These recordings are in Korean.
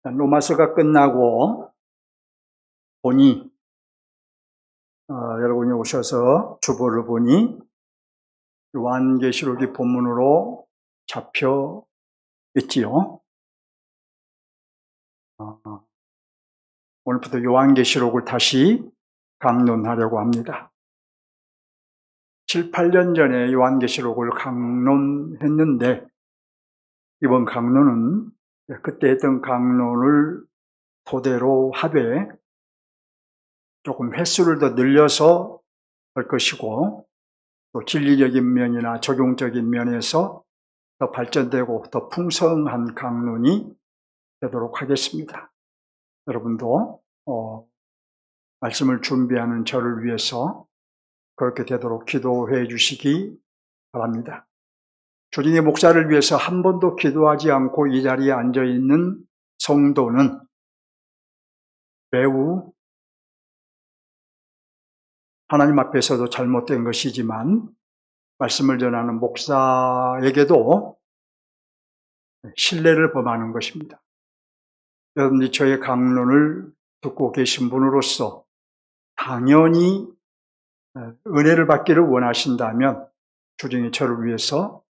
로마서가 끝나고 보니 여러분이 오셔서 주보를 보니 요한계시록이 본문으로 잡혀 있지요. 오늘부터 요한계시록을 다시 강론하려고 합니다. 7, 8년 전에 요한계시록을 강론했는데 이번 강론은 그때 했던 강론을 토대로 하되 조금 횟수를 더 늘려서 할 것이고 또 진리적인 면이나 적용적인 면에서 더 발전되고 더 풍성한 강론이 되도록 하겠습니다. 여러분도 말씀을 준비하는 저를 위해서 그렇게 되도록 기도해 주시기 바랍니다. 조진의 목사를 위해서 한 번도 기도하지 않고 이 자리에 앉아있는 성도는 매우 하나님 앞에서도 잘못된 것이지만 말씀을 전하는 목사에게도 신뢰를 범하는 것입니다. 여러분들이 저의 강론을 듣고 계신 분으로서 당연히 은혜를 받기를 원하신다면 조정이 저를 위해서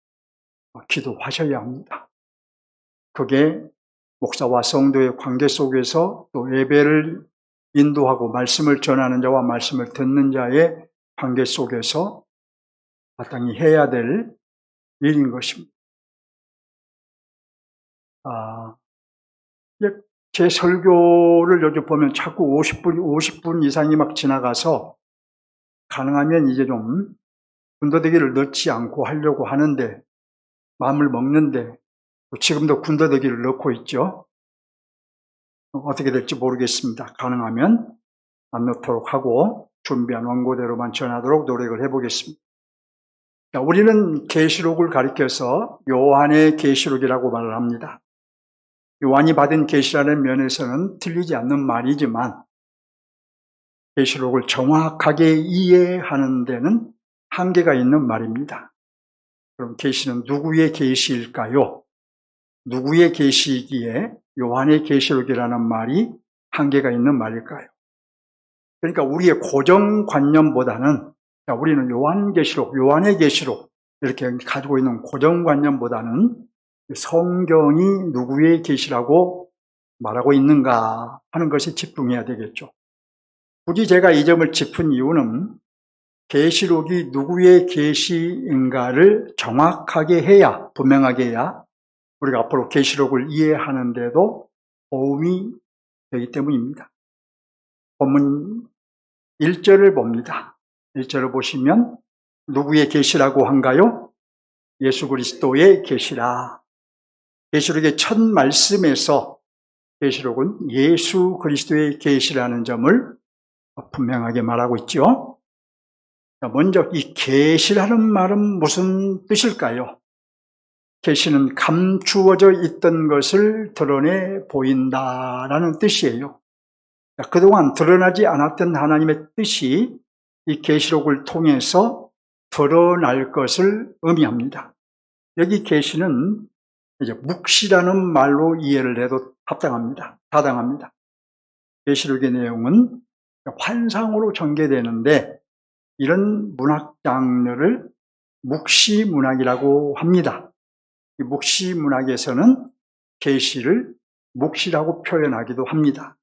기도하셔야 합니다. 그게 목사와 성도의 관계 속에서 또 예배를 인도하고 말씀을 전하는 자와 말씀을 듣는 자의 관계 속에서 마땅히 해야 될 일인 것입니다. 제 설교를 요즘 보면 자꾸 50분 이상이 막 지나가서 가능하면 이제 좀 군더더기를 넣지 않고 하려고 하는데 마음을 먹는데 지금도 군더더기를 넣고 있죠. 어떻게 될지 모르겠습니다. 가능하면 안 넣도록 하고 준비한 원고대로만 전하도록 노력을 해보겠습니다. 우리는 계시록을 가리켜서 요한의 계시록이라고 말을 합니다. 요한이 받은 계시라는 면에서는 틀리지 않는 말이지만 계시록을 정확하게 이해하는 데는 한계가 있는 말입니다. 그럼 계시는 누구의 계시일까요? 누구의 계시이기에 요한의 계시록이라는 말이 한계가 있는 말일까요? 그러니까 우리의 고정관념보다는 우리는 요한계시록, 요한의 계시록 이렇게 가지고 있는 고정관념보다는 성경이 누구의 계시라고 말하고 있는가 하는 것에 집중해야 되겠죠. 굳이 제가 이 점을 짚은 이유는 계시록이 누구의 계시인가를 정확하게 해야, 분명하게 해야 우리가 앞으로 계시록을 이해하는 데도 도움이 되기 때문입니다. 본문 1절을 봅니다. 1절을 보시면 누구의 계시라고 한가요? 예수 그리스도의 계시라. 계시록의 첫 말씀에서 계시록은 예수 그리스도의 계시라는 점을 분명하게 말하고 있죠. 먼저 이 계시라는 말은 무슨 뜻일까요? 계시는 감추어져 있던 것을 드러내 보인다라는 뜻이에요. 그동안 드러나지 않았던 하나님의 뜻이 이 계시록을 통해서 드러날 것을 의미합니다. 여기 계시는 이제 묵시라는 말로 이해를 해도 타당합니다. 계시록의 내용은 환상으로 전개되는데 이런 문학 장르를 묵시 문학이라고 합니다. 이 묵시 문학에서는 계시를 묵시라고 표현하기도 합니다.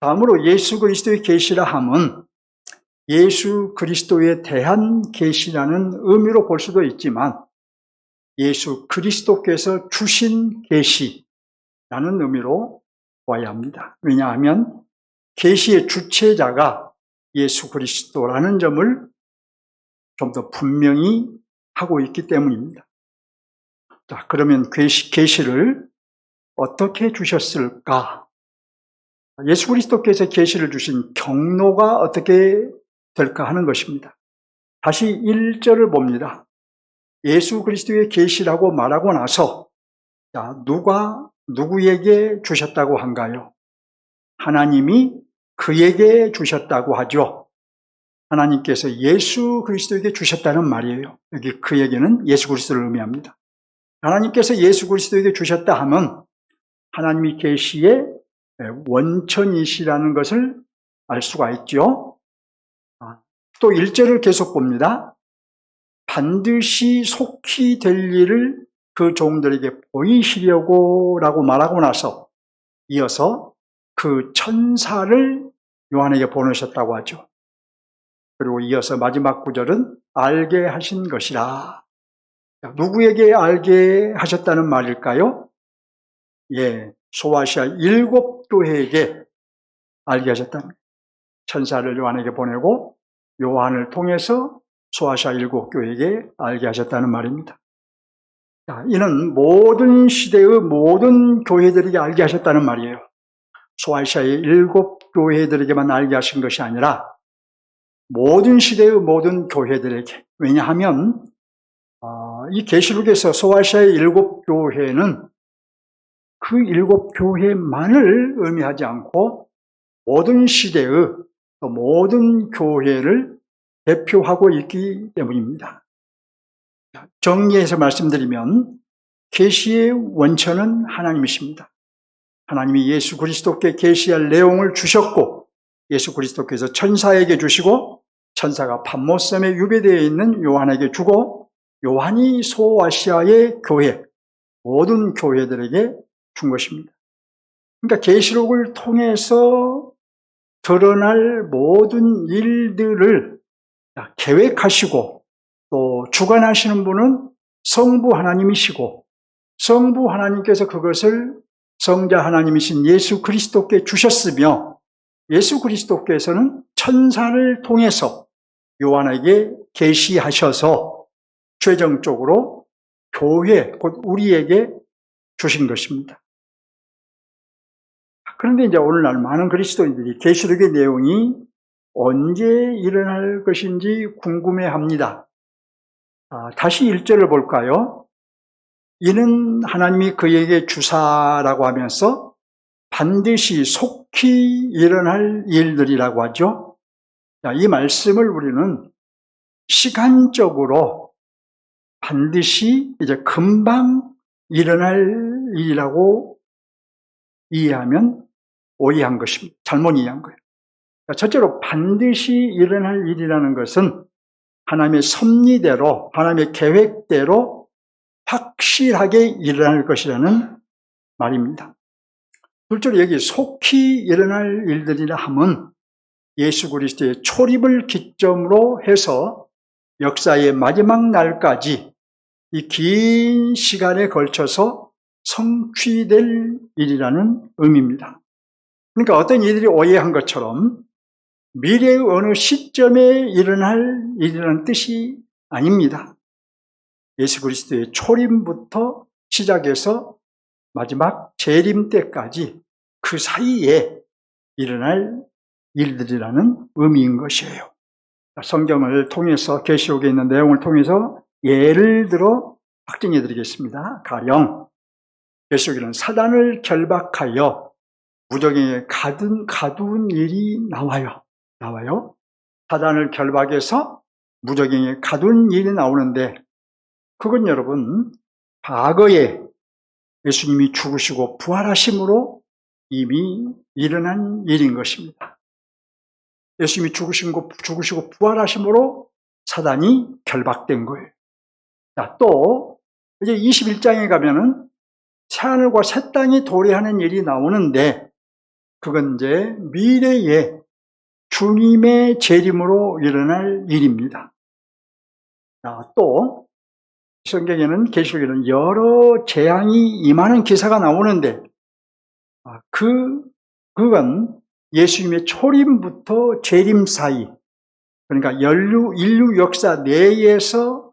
다음으로 예수 그리스도의 계시라 함은 예수 그리스도에 대한 계시라는 의미로 볼 수도 있지만 예수 그리스도께서 주신 계시라는 의미로 봐야 합니다. 왜냐하면 계시의 주체자가 예수 그리스도라는 점을 좀 더 분명히 하고 있기 때문입니다. 자, 그러면 계시를 어떻게 주셨을까? 예수 그리스도께서 계시를 주신 경로가 어떻게 될까 하는 것입니다. 다시 1절을 봅니다. 예수 그리스도의 계시라고 말하고 나서 누가 누구에게 주셨다고 한가요? 하나님이 그에게 주셨다고 하죠. 하나님께서 예수 그리스도에게 주셨다는 말이에요. 여기 그에게는 예수 그리스도를 의미합니다. 하나님께서 예수 그리스도에게 주셨다 하면 하나님이 계시의 원천이시라는 것을 알 수가 있죠. 또 1절을 계속 봅니다. 반드시 속히 될 일을 그 종들에게 보이시려고 라고 말하고 나서 이어서 그 천사를 요한에게 보내셨다고 하죠. 그리고 이어서 마지막 구절은 알게 하신 것이라. 누구에게 알게 하셨다는 말일까요? 소아시아 7교회에게 알게 하셨다는, 천사를 요한에게 보내고 요한을 통해서 소아시아 7교회에게 알게 하셨다는 말입니다. 이는 모든 시대의 모든 교회들에게 알게 하셨다는 말이에요. 소아시아의 7교회들에게만 알게 하신 것이 아니라 모든 시대의 모든 교회들에게. 왜냐하면 이 계시록에서 소아시아의 7교회는 그 7교회만을 의미하지 않고 모든 시대의 모든 교회를 대표하고 있기 때문입니다. 정리해서 말씀드리면 계시의 원천은 하나님이십니다. 하나님이 예수 그리스도께 계시할 내용을 주셨고 예수 그리스도께서 천사에게 주시고 천사가 patmos섬에 유배되어 있는 요한에게 주고 요한이 소아시아의 교회, 모든 교회들에게 준 것입니다. 그러니까 계시록을 통해서 드러날 모든 일들을 계획하시고 또 주관하시는 분은 성부 하나님이시고 성부 하나님께서 그것을 성자 하나님이신 예수 그리스도께 주셨으며 예수 그리스도께서는 천사를 통해서 요한에게 계시하셔서 최종적으로 교회, 곧 우리에게 주신 것입니다. 그런데 이제 오늘날 많은 그리스도인들이 계시록의 내용이 언제 일어날 것인지 궁금해합니다. 다시 1절을 볼까요? 이는 하나님이 그에게 주사라고 하면서 반드시 속히 일어날 일들이라고 하죠. 이 말씀을 우리는 시간적으로 반드시 이제 금방 일어날 일이라고 이해하면 오해한 것입니다. 잘못 이해한 거예요. 첫째로 반드시 일어날 일이라는 것은 하나님의 섭리대로, 하나님의 계획대로 확실하게 일어날 것이라는 말입니다. 둘째로 여기 속히 일어날 일들이라 함은 예수 그리스도의 초립을 기점으로 해서 역사의 마지막 날까지 이 긴 시간에 걸쳐서 성취될 일이라는 의미입니다. 그러니까 어떤 이들이 오해한 것처럼 미래의 어느 시점에 일어날 일이라는 뜻이 아닙니다. 예수 그리스도의 초림부터 시작해서 마지막 재림 때까지 그 사이에 일어날 일들이라는 의미인 것이에요. 성경을 통해서 계시록에 있는 내용을 통해서 예를 들어 확증해 드리겠습니다. 가령 계시록에는 사단을 결박하여 무적에게 가둔 일이 나와요. 사단을 결박해서 무적에게 가둔 일이 나오는데 그건 여러분 과거에 예수님이 죽으시고 부활하심으로 이미 일어난 일인 것입니다. 예수님이 죽으시고 부활하심으로 사단이 결박된 거예요. 자, 또 이제 21장에 가면은 새하늘과 새 땅이 도래하는 일이 나오는데 그건 이제 미래에 주님의 재림으로 일어날 일입니다. 자, 또 성경에는 계시록에는 여러 재앙이 임하는 기사가 나오는데 그건 예수님의 초림부터 재림 사이, 그러니까 인류 역사 내에서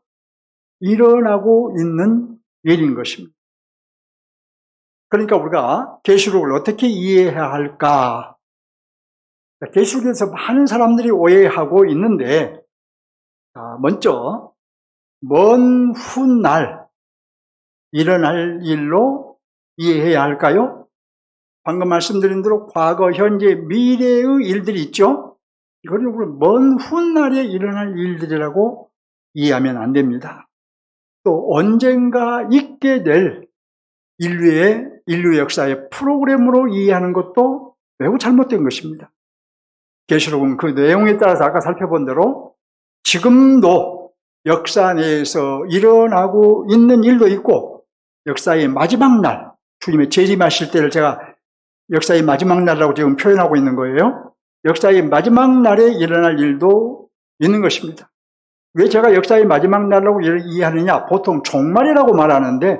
일어나고 있는 일인 것입니다. 그러니까 우리가 계시록을 어떻게 이해해야 할까? 계시록에서 많은 사람들이 오해하고 있는데 먼저 먼 훗날 일어날 일로 이해해야 할까요? 방금 말씀드린 대로 과거, 현재, 미래의 일들이 있죠? 이걸 우리 먼 훗날에 일어날 일들이라고 이해하면 안 됩니다. 또 언젠가 있게 될 인류의 인류 역사의 프로그램으로 이해하는 것도 매우 잘못된 것입니다. 계시록은 그 내용에 따라서 아까 살펴본 대로 지금도 역사 내에서 일어나고 있는 일도 있고 역사의 마지막 날, 주님의 재림하실 때를 제가 역사의 마지막 날이라고 지금 표현하고 있는 거예요. 역사의 마지막 날에 일어날 일도 있는 것입니다. 왜 제가 역사의 마지막 날이라고 이해하느냐? 보통 종말이라고 말하는데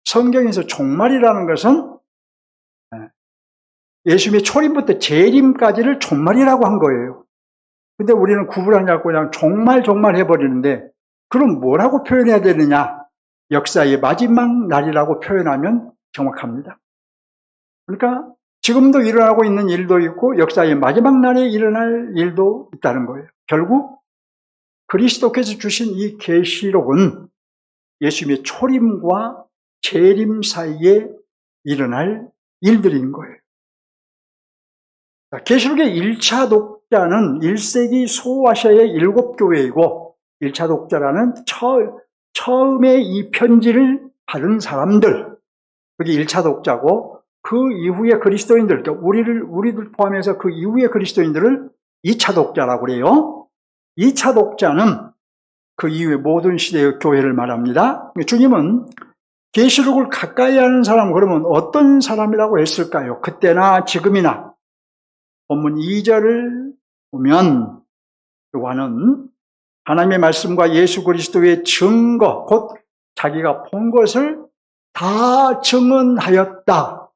성경에서 종말이라는 것은 예수님의 초림부터 재림까지를 종말이라고 한 거예요. 근데 우리는 구분하지 않고 그냥 종말 해버리는데 그럼 뭐라고 표현해야 되느냐? 역사의 마지막 날이라고 표현하면 정확합니다. 그러니까 지금도 일어나고 있는 일도 있고 역사의 마지막 날에 일어날 일도 있다는 거예요. 결국 그리스도께서 주신 이 계시록은 예수님의 초림과 재림 사이에 일어날 일들인 거예요. 계시록의 1차 독자는 1세기 소아시아의 7교회이고 1차 독자라는 처음에 이 편지를 받은 사람들, 그게 1차 독자고 그 이후의 그리스도인들, 우리들 포함해서 그 이후의 그리스도인들을 2차 독자라고 그래요. 2차 독자는 그 이후의 모든 시대의 교회를 말합니다. 주님은 계시록을 가까이 하는 사람, 그러면 어떤 사람이라고 했을까요? 그때나 지금이나. 본문 2절을 보면 요한은 하나님의 말씀과 예수 그리스도의 증거, 곧 자기가 본 것을 다 증언하였다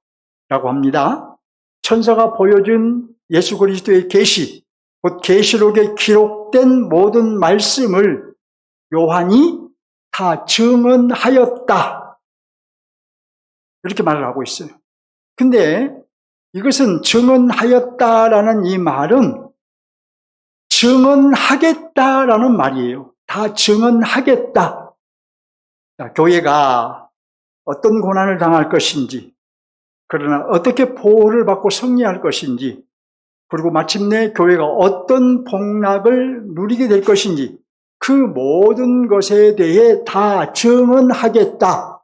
라고 합니다. 천사가 보여준 예수 그리스도의 계시, 곧 계시록에 기록된 모든 말씀을 요한이 다 증언하였다 이렇게 말을 하고 있어요. 근데 이것은 증언하였다라는 이 말은 증언하겠다라는 말이에요. 다 증언하겠다. 자, 교회가 어떤 고난을 당할 것인지, 그러나 어떻게 보호를 받고 승리할 것인지, 그리고 마침내 교회가 어떤 복락을 누리게 될 것인지 그 모든 것에 대해 다 증언하겠다.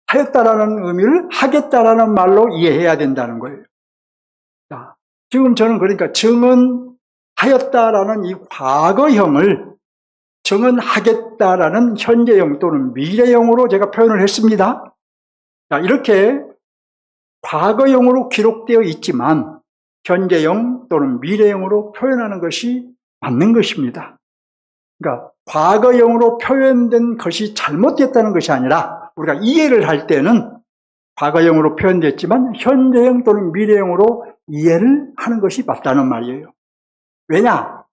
하였다라는 의미를 하겠다라는 말로 이해해야 된다는 거예요. 자, 지금 저는 그러니까 증언하였다라는 이 과거형을 증언하겠다라는 현재형 또는 미래형으로 제가 표현을 했습니다. 자, 이렇게 과거형으로 기록되어 있지만 현재형 또는 미래형으로 표현하는 것이 맞는 것입니다. 그러니까 과거형으로 표현된 것이 잘못됐다는 것이 아니라 우리가 이해를 할 때는 과거형으로 표현됐지만 현재형 또는 미래형으로 이해를 하는 것이 맞다는 말이에요. 왜냐?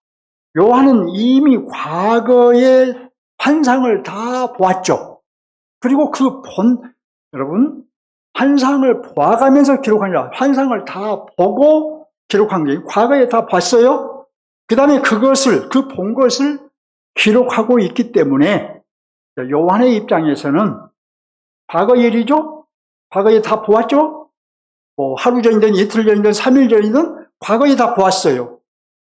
요한은 이미 과거의 환상을 다 보았죠. 그리고 여러분, 환상을 보아가면서 기록한 게 아니라 환상을 다 보고 기록한 게 과거에 다 봤어요. 그 다음에 그 본 것을 기록하고 있기 때문에 요한의 입장에서는 과거 일이죠? 과거에 다 보았죠? 뭐 하루 전이든 이틀 전이든 3일 전이든 과거에 다 보았어요.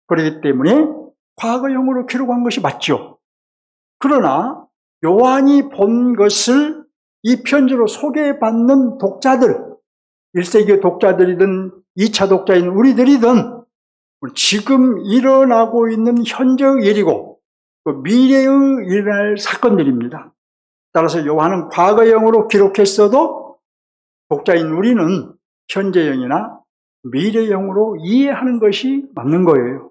그렇기 때문에 과거형으로 기록한 것이 맞죠. 그러나 요한이 본 것을 이 편지로 소개받는 독자들, 1세기 독자들이든 2차 독자인 우리들이든 지금 일어나고 있는 현재의 일이고 또 미래의 일어날 사건들입니다. 따라서 요한은 과거형으로 기록했어도 독자인 우리는 현재형이나 미래형으로 이해하는 것이 맞는 거예요.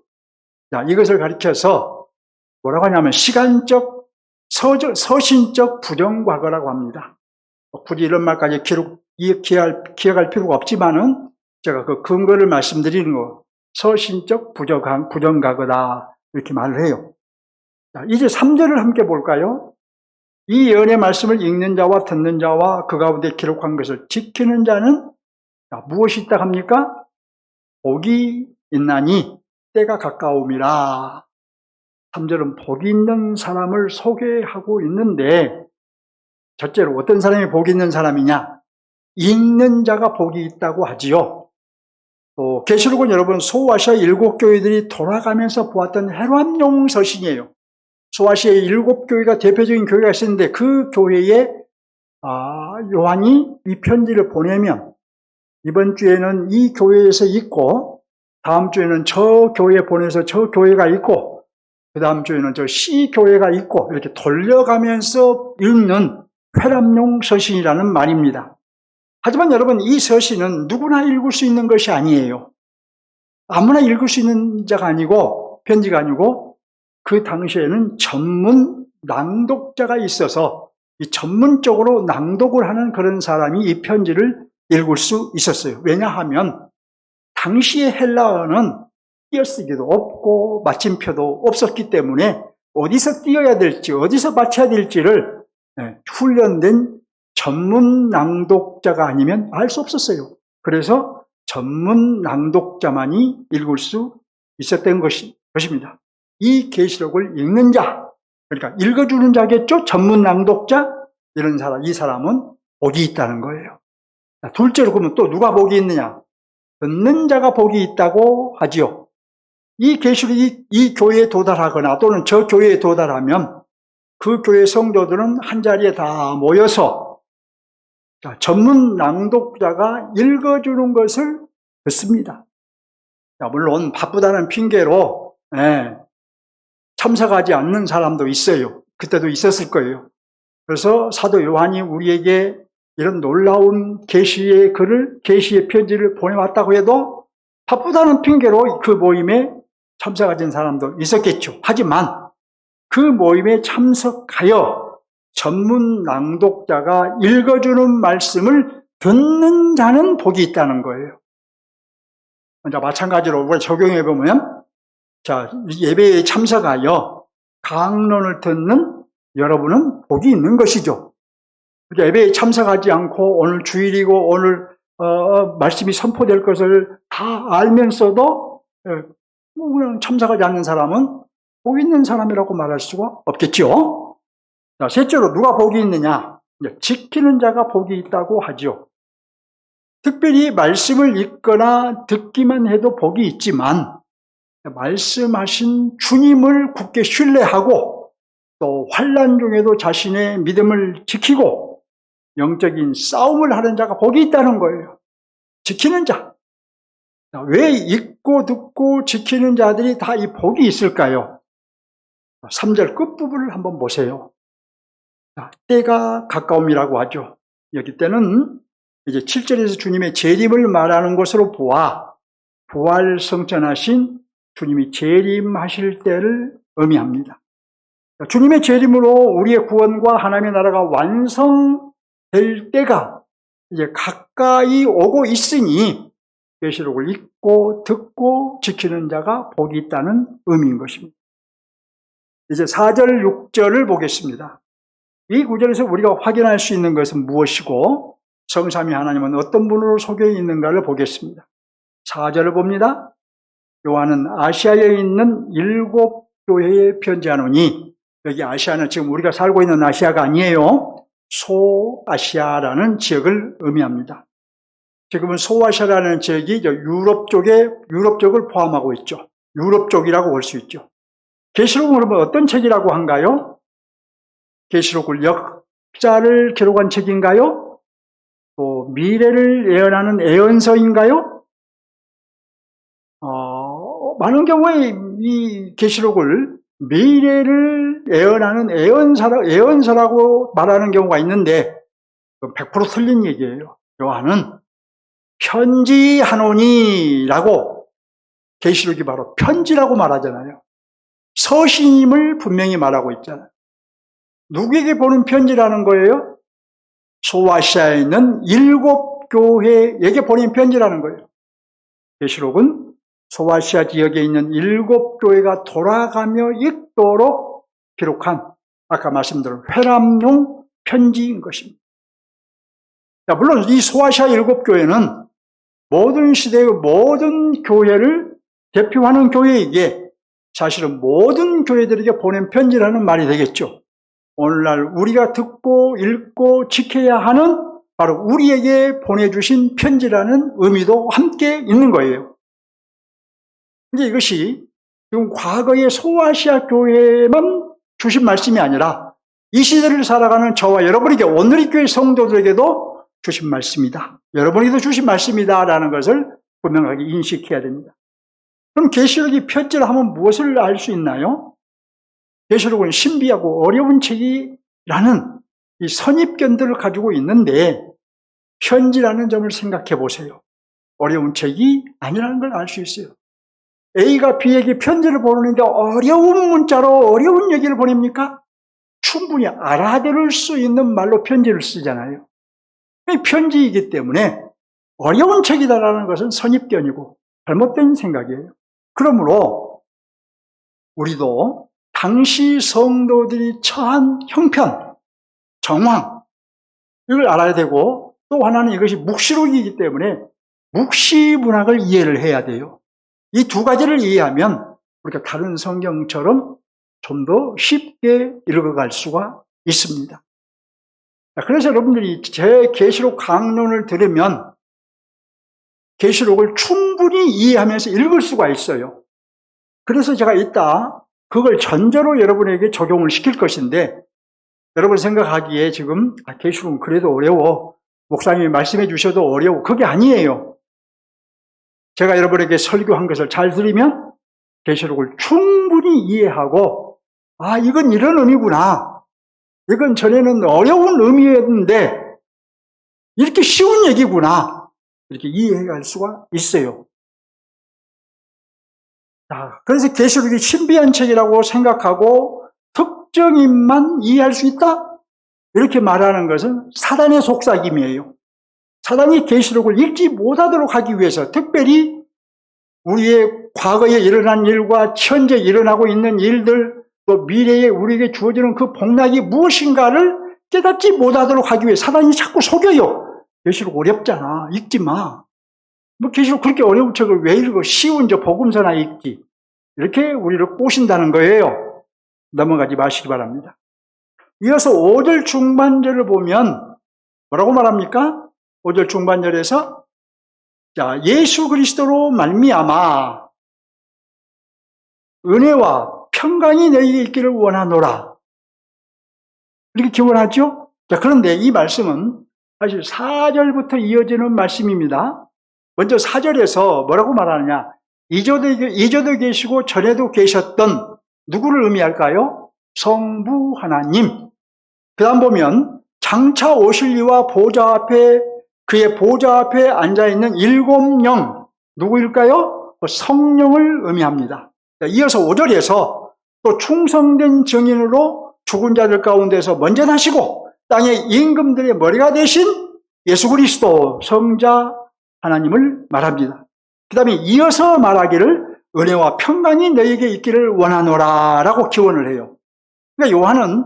자, 이것을 가리켜서 뭐라고 하냐면 시간적, 서신적 부정과거라고 합니다. 굳이 이런 말까지 기억할 필요가 없지만은 제가 그 근거를 말씀드리는 거, 서신적 부정과거다 이렇게 말을 해요. 자, 이제 3절을 함께 볼까요? 이 예언의 말씀을 읽는 자와 듣는 자와 그 가운데 기록한 것을 지키는 자는 무엇이 있다 합니까? 복이 있나니 때가 가까움이라. 3절은 복이 있는 사람을 소개하고 있는데 첫째로 어떤 사람이 복이 있는 사람이냐? 읽는 자가 복이 있다고 하지요. 또 계시록은 여러분 소아시아 7교회들이 돌아가면서 보았던 혈압용 서신이에요. 소아시아의 7교회가 대표적인 교회가 있었는데 그 교회에 요한이 이 편지를 보내면 이번 주에는 이 교회에서 있고 다음 주에는 저 교회 보내서 저 교회가 있고 그 다음 주에는 저 C 교회가 있고 이렇게 돌려가면서 읽는 회람용 서신이라는 말입니다. 하지만 여러분, 이 서신은 누구나 읽을 수 있는 것이 아니에요. 아무나 읽을 수 있는 자가 아니고 편지가 아니고 그 당시에는 전문 낭독자가 있어서 이 전문적으로 낭독을 하는 그런 사람이 이 편지를 읽을 수 있었어요. 왜냐하면 당시의 헬라어는 띄어쓰기도 없고 마침표도 없었기 때문에 어디서 띄어야 될지 어디서 받쳐야 될지를 훈련된 전문 낭독자가 아니면 알 수 없었어요. 그래서 전문 낭독자만이 읽을 수 있었던 것입니다. 이 계시록을 읽는 자, 그러니까 읽어주는 자겠죠? 전문 낭독자? 이런 사람, 이 사람은 복이 있다는 거예요. 둘째로 그러면 또 누가 복이 있느냐? 듣는 자가 복이 있다고 하지요. 이 계시록이 이 교회에 도달하거나 또는 저 교회에 도달하면 그 교회 성도들은 한 자리에 다 모여서 전문 낭독자가 읽어주는 것을 듣습니다. 물론 바쁘다는 핑계로 참석하지 않는 사람도 있어요. 그때도 있었을 거예요. 그래서 사도 요한이 우리에게 이런 놀라운 계시의 글을, 계시의 편지를 보내왔다고 해도 바쁘다는 핑계로 그 모임에 참석하진 사람도 있었겠죠. 하지만 그 모임에 참석하여 전문 낭독자가 읽어주는 말씀을 듣는 자는 복이 있다는 거예요. 자, 마찬가지로 우리가 적용해 보면, 자, 예배에 참석하여 강론을 듣는 여러분은 복이 있는 것이죠. 예배에 참석하지 않고 오늘 주일이고 오늘 말씀이 선포될 것을 다 알면서도 그냥 참석하지 않는 사람은 복 있는 사람이라고 말할 수가 없겠죠. 자, 셋째로 누가 복이 있느냐? 지키는 자가 복이 있다고 하죠. 특별히 말씀을 읽거나 듣기만 해도 복이 있지만 말씀하신 주님을 굳게 신뢰하고 또 환난 중에도 자신의 믿음을 지키고 영적인 싸움을 하는 자가 복이 있다는 거예요. 지키는 자. 왜 읽고 듣고 지키는 자들이 다 이 복이 있을까요? 3절 끝부분을 한번 보세요. 때가 가까움이라고 하죠. 여기 때는 이제 7절에서 주님의 재림을 말하는 것으로 보아 부활 성천하신 주님이 재림하실 때를 의미합니다. 주님의 재림으로 우리의 구원과 하나님의 나라가 완성될 때가 이제 가까이 오고 있으니 계시록을 읽고 듣고 지키는 자가 복이 있다는 의미인 것입니다. 이제 4절, 6절을 보겠습니다. 이 구절에서 우리가 확인할 수 있는 것은 무엇이고 성삼위 하나님은 어떤 분으로 속해 있는가를 보겠습니다. 4절을 봅니다. 요한은 아시아에 있는 7 교회에 편지하노니, 여기 아시아는 지금 우리가 살고 있는 아시아가 아니에요. 소아시아라는 지역을 의미합니다. 지금은 소아시아라는 지역이 유럽 쪽을 포함하고 있죠. 유럽 쪽이라고 볼 수 있죠. 계시록은 그러면 어떤 책이라고 한가요? 계시록을 역사를 기록한 책인가요? 또 미래를 예언하는 예언서인가요? 많은 경우에 이 계시록을 미래를 예언하는 예언서라고 말하는 경우가 있는데 100% 틀린 얘기예요. 요한은 편지하노니라고, 계시록이 바로 편지라고 말하잖아요. 서신임을 분명히 말하고 있잖아요. 누구에게 보낸 편지라는 거예요? 소아시아에 있는 7 교회에게 보낸 편지라는 거예요. 계시록은 소아시아 지역에 있는 7 교회가 돌아가며 읽도록 기록한, 아까 말씀드린 회람용 편지인 것입니다. 자, 물론 이 소아시아 7 교회는 모든 시대의 모든 교회를 대표하는 교회이기에 사실은 모든 교회들에게 보낸 편지라는 말이 되겠죠. 오늘날 우리가 듣고 읽고 지켜야 하는 바로 우리에게 보내주신 편지라는 의미도 함께 있는 거예요. 근데 이것이 지금 과거의 소아시아 교회만 주신 말씀이 아니라 이 시대를 살아가는 저와 여러분에게, 오늘의 교회 성도들에게도 주신 말씀이다. 여러분에게도 주신 말씀이다. 라는 것을 분명하게 인식해야 됩니다. 그럼 계시록이 편지를 하면 무엇을 알 수 있나요? 계시록은 신비하고 어려운 책이라는 이 선입견들을 가지고 있는데 편지라는 점을 생각해 보세요. 어려운 책이 아니라는 걸 알 수 있어요. A가 B에게 편지를 보내는데 어려운 문자로 어려운 얘기를 보냅니까? 충분히 알아들을 수 있는 말로 편지를 쓰잖아요. 편지이기 때문에 어려운 책이다라는 것은 선입견이고 잘못된 생각이에요. 그러므로 우리도 당시 성도들이 처한 형편, 정황, 이걸 알아야 되고 또 하나는 이것이 묵시록이기 때문에 묵시 문학을 이해를 해야 돼요. 이 두 가지를 이해하면 우리가 다른 성경처럼 좀 더 쉽게 읽어갈 수가 있습니다. 그래서 여러분들이 제 계시록 강론을 들으면 계시록을 충분히 이해하면서 읽을 수가 있어요. 그래서 제가 이따 그걸 전제로 여러분에게 적용을 시킬 것인데 여러분 생각하기에 지금 계시록은 그래도 어려워. 목사님이 말씀해 주셔도 어려워. 그게 아니에요. 제가 여러분에게 설교한 것을 잘 들으면 계시록을 충분히 이해하고 이건 이런 의미구나. 이건 전에는 어려운 의미였는데 이렇게 쉬운 얘기구나. 이렇게 이해할 수가 있어요. 그래서 계시록이 신비한 책이라고 생각하고 특정인만 이해할 수 있다? 이렇게 말하는 것은 사단의 속삭임이에요. 사단이 계시록을 읽지 못하도록 하기 위해서 특별히 우리의 과거에 일어난 일과 현재 일어나고 있는 일들 또 미래에 우리에게 주어지는 그 복락이 무엇인가를 깨닫지 못하도록 하기 위해 사단이 자꾸 속여요. 계시록 어렵잖아. 읽지 마. 계시록 그렇게 어려운 책을 왜 읽어? 쉬운 저 복음서나 읽지. 이렇게 우리를 꼬신다는 거예요. 넘어가지 마시기 바랍니다. 이어서 5절 중반절을 보면 뭐라고 말합니까? 5절 중반절에서 예수 그리스도로 말미암아 은혜와 평강이 너희에게 있기를 원하노라. 이렇게 기원하죠? 그런데 이 말씀은 사실 4절부터 이어지는 말씀입니다. 먼저 4절에서 뭐라고 말하느냐? 이전에도 계시고 전에도 계셨던 누구를 의미할까요? 성부 하나님. 그 다음 보면 장차 오실 이와 보좌 앞에 그의 보좌 앞에 앉아있는 7영 누구일까요? 성령을 의미합니다. 이어서 5절에서 또 충성된 증인으로 죽은 자들 가운데서 먼저 나시고 땅의 임금들의 머리가 되신 예수 그리스도 성자 하나님을 말합니다. 그 다음에 이어서 말하기를 은혜와 평강이 너희에게 있기를 원하노라 라고 기원을 해요. 그러니까 요한은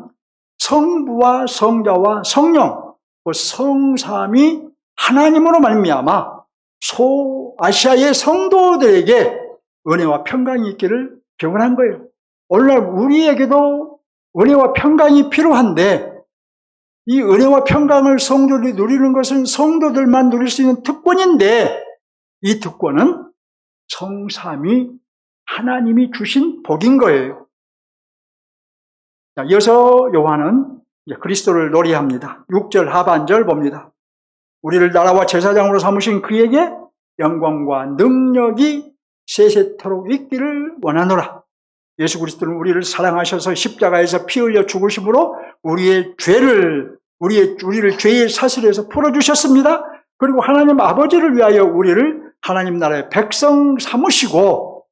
성부와 성자와 성령, 성삼이 하나님으로 말미암아 소아시아의 성도들에게 은혜와 평강이 있기를 기원한 거예요. 오늘날 우리에게도 은혜와 평강이 필요한데 이 은혜와 평강을 성도들이 누리는 것은 성도들만 누릴 수 있는 특권인데 이 특권은 성삼위 하나님이 주신 복인 거예요. 이어서 요한은 그리스도를 노래합니다. 6절 하반절 봅니다. 우리를 나라와 제사장으로 삼으신 그에게 영광과 능력이 세세토록 있기를 원하노라. 예수 그리스도는 우리를 사랑하셔서 십자가에서 피 흘려 죽으심으로 우리를 죄의 사슬에서 풀어주셨습니다. 그리고 하나님 아버지를 위하여 우리를 하나님 나라의 백성 삼으시고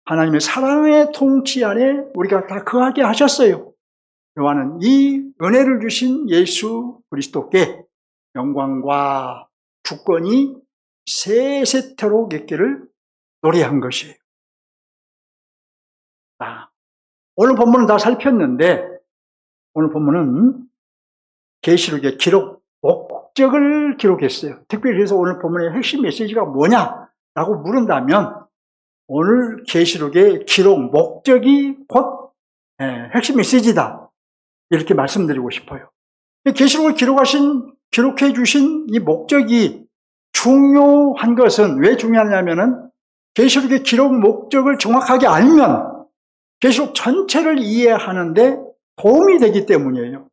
하나님의 사랑의 통치 안에 우리가 다 거하게 하셨어요. 요한은 이 은혜를 주신 예수 그리스도께 영광과 주권이 세세토록 있기를 노래한 것이에요. 오늘 본문은 다 살폈는데 오늘 본문은 계시록의 기록, 목적을 기록했어요. 특별히 그래서 오늘 본문의 핵심 메시지가 뭐냐라고 물은다면 오늘 계시록의 기록, 목적이 곧 핵심 메시지다. 이렇게 말씀드리고 싶어요. 계시록을 기록해 주신 이 목적이 중요한 것은 왜 중요하냐면은 계시록의 기록 목적을 정확하게 알면 계시록 전체를 이해하는데 도움이 되기 때문이에요.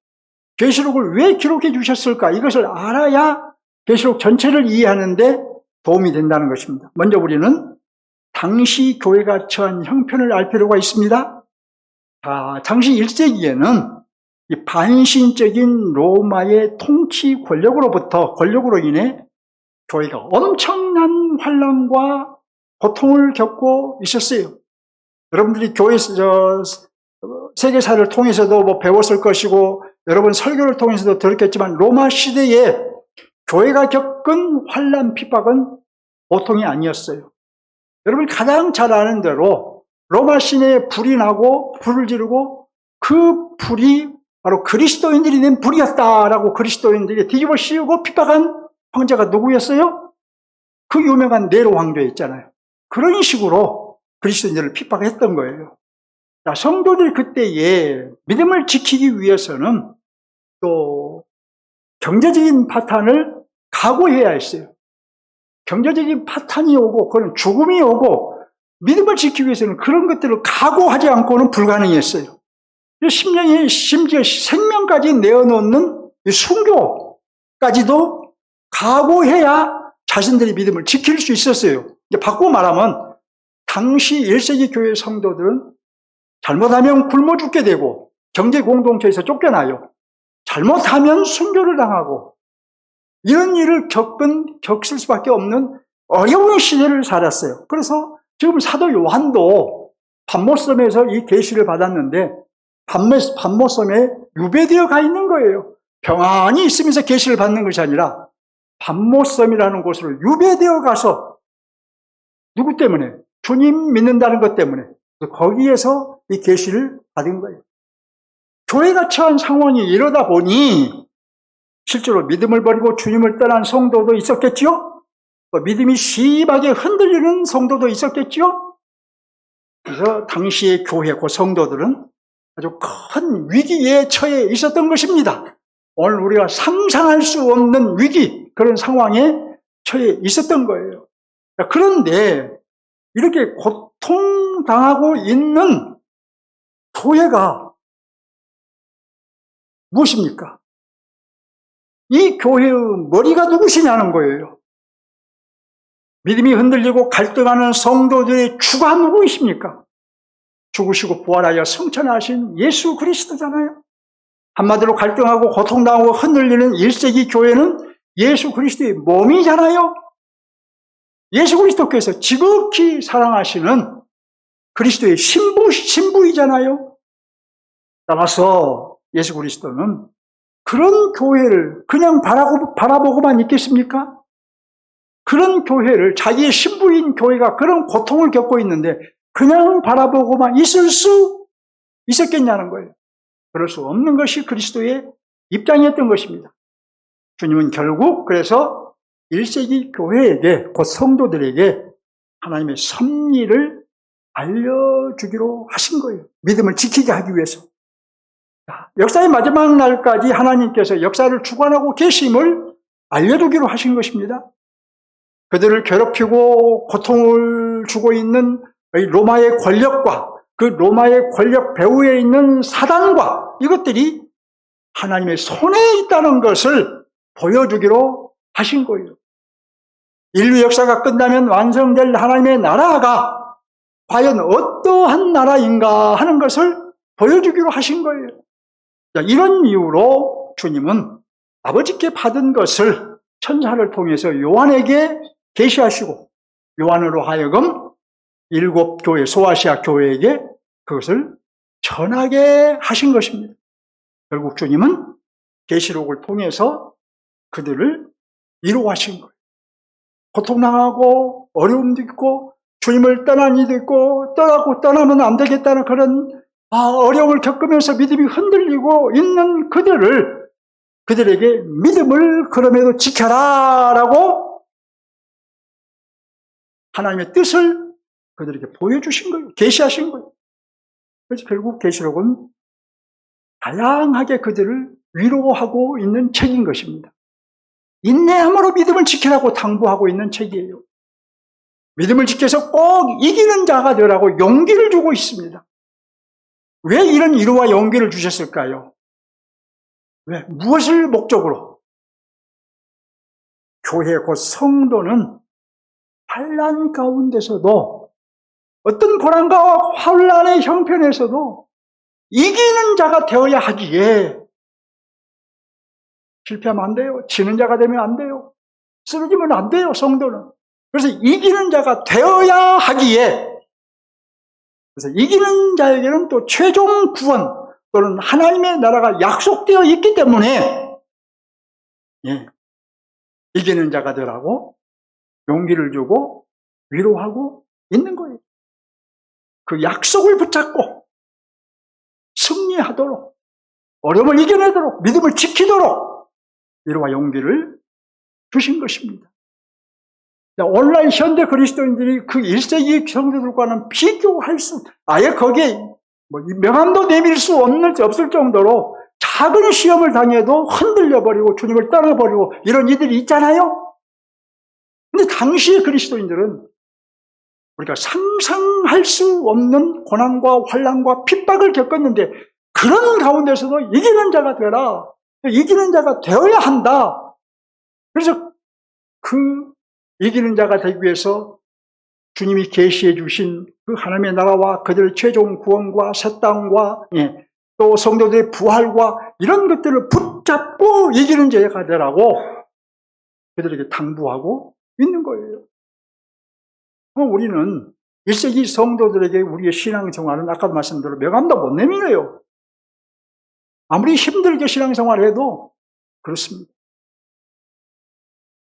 계시록을 왜 기록해 주셨을까? 이것을 알아야 계시록 전체를 이해하는데 도움이 된다는 것입니다. 먼저 우리는 당시 교회가 처한 형편을 알 필요가 있습니다. 당시 1세기에는 이 반신적인 로마의 통치 권력으로 인해 교회가 엄청난 환난과 고통을 겪고 있었어요. 여러분들이 교회에서 세계사를 통해서도 배웠을 것이고 여러분 설교를 통해서도 들었겠지만 로마 시대에 교회가 겪은 환난 핍박은 보통이 아니었어요. 여러분 가장 잘 아는 대로 로마 시내에 불이 나고 불을 지르고 그 불이 바로 그리스도인들이 낸 불이었다라고 그리스도인들이 뒤집어 씌우고 핍박한 황제가 누구였어요? 그 유명한 네로 황제 있잖아요. 그런 식으로 그리스도인들을 핍박했던 거예요. 성도들이 그때에 믿음을 지키기 위해서는 또 경제적인 파탄을 각오해야 했어요. 경제적인 파탄이 오고 그런 죽음이 오고 믿음을 지키기 위해서는 그런 것들을 각오하지 않고는 불가능했어요. 심지어 생명까지 내어놓는 순교까지도 각오해야 자신들의 믿음을 지킬 수 있었어요. 바꾸고 말하면 당시 1세기 교회 성도들은 잘못하면 굶어 죽게 되고 경제 공동체에서 쫓겨나요. 잘못하면 순교를 당하고 이런 일을 겪을 수밖에 없는 어려운 시대를 살았어요. 그래서 지금 사도 요한도 patmos섬에서 이 계시를 받았는데 patmos섬에 유배되어 가 있는 거예요. 평안히 있으면서 계시를 받는 것이 아니라 patmos섬이라는 곳으로 유배되어 가서 누구 때문에? 주님 믿는다는 것 때문에 거기에서 이 계시를 받은 거예요. 교회가 처한 상황이 이러다 보니 실제로 믿음을 버리고 주님을 떠난 성도도 있었겠지요? 또 믿음이 심하게 흔들리는 성도도 있었겠지요? 그래서 당시의 교회, 그 성도들은 아주 큰 위기에 처해 있었던 것입니다. 오늘 우리가 상상할 수 없는 위기, 그런 상황에 처해 있었던 거예요. 그런데 이렇게 고통당하고 있는 교회가 무엇입니까? 이 교회의 머리가 누구시냐는 거예요. 믿음이 흔들리고 갈등하는 성도들의 주가 누구이십니까? 죽으시고 부활하여 승천하신 예수 그리스도잖아요. 한마디로 갈등하고 고통당하고 흔들리는 1세기 교회는 예수 그리스도의 몸이잖아요. 예수 그리스도께서 지극히 사랑하시는 그리스도의 신부이잖아요. 따라서 예수 그리스도는 그런 교회를 그냥 바라보고만 있겠습니까? 그런 교회를, 자기의 신부인 교회가 그런 고통을 겪고 있는데 그냥 바라보고만 있을 수 있었겠냐는 거예요. 그럴 수 없는 것이 그리스도의 입장이었던 것입니다. 주님은 결국 그래서 1세기 교회에게, 곧 성도들에게 하나님의 섭리를 알려주기로 하신 거예요. 믿음을 지키게 하기 위해서. 역사의 마지막 날까지 하나님께서 역사를 주관하고 계심을 알려주기로 하신 것입니다. 그들을 괴롭히고 고통을 주고 있는 로마의 권력과 그 로마의 권력 배후에 있는 사단과 이것들이 하나님의 손에 있다는 것을 보여주기로 하신 거예요. 인류 역사가 끝나면 완성될 하나님의 나라가 과연 어떠한 나라인가 하는 것을 보여주기로 하신 거예요. 이런 이유로 주님은 아버지께 받은 것을 천사를 통해서 요한에게 계시하시고 요한으로 하여금 7 교회, 소아시아 교회에게 그것을 전하게 하신 것입니다. 결국 주님은 계시록을 통해서 그들을 위로하신 거예요. 고통당하고 어려움도 있고 주님을 떠난 이도 있고 떠나면 안 되겠다는 그런 어려움을 겪으면서 믿음이 흔들리고 있는 그들에게 믿음을 그럼에도 지켜라 라고 하나님의 뜻을 그들에게 보여주신 거예요. 계시하신 거예요. 그래서 결국 계시록은 다양하게 그들을 위로하고 있는 책인 것입니다. 인내함으로 믿음을 지키라고 당부하고 있는 책이에요. 믿음을 지켜서 꼭 이기는 자가 되라고 용기를 주고 있습니다. 왜 이런 위로와 용기를 주셨을까요? 왜? 무엇을 목적으로? 교회 곧 성도는 환난 가운데서도 어떤 고난과 환난의 형편에서도 이기는 자가 되어야 하기에 실패하면 안 돼요. 지는 자가 되면 안 돼요. 쓰러지면 안 돼요, 성도는. 그래서 이기는 자가 되어야 하기에, 그래서 이기는 자에게는 또 최종 구원 또는 하나님의 나라가 약속되어 있기 때문에, 예, 이기는 자가 되라고 용기를 주고 위로하고 있는 거예요. 그 약속을 붙잡고 승리하도록, 어려움을 이겨내도록, 믿음을 지키도록 위로와 용기를 주신 것입니다. 오늘날 현대 그리스도인들이 그 1세기 성도들과는 비교할 수, 아예 거기에 명함도 내밀 수 없을 정도로 작은 시험을 당해도 흔들려버리고 주님을 떠나버리고 이런 이들이 있잖아요. 근데 당시의 그리스도인들은 우리가 상상할 수 없는 고난과 환난과 핍박을 겪었는데 그런 가운데서도 이기는 자가 되라. 이기는 자가 되어야 한다. 그래서 그 이기는 자가 되기 위해서 주님이 계시해 주신 그 하나님의 나라와 그들의 최종 구원과 새 땅과 또 성도들의 부활과 이런 것들을 붙잡고 이기는 자가 되라고 그들에게 당부하고 있는 거예요. 우리는 1세기 성도들에게 우리의 신앙생활은 아까도 말씀드린 명함도 못 내밀어요. 아무리 힘들게 신앙생활을 해도 그렇습니다.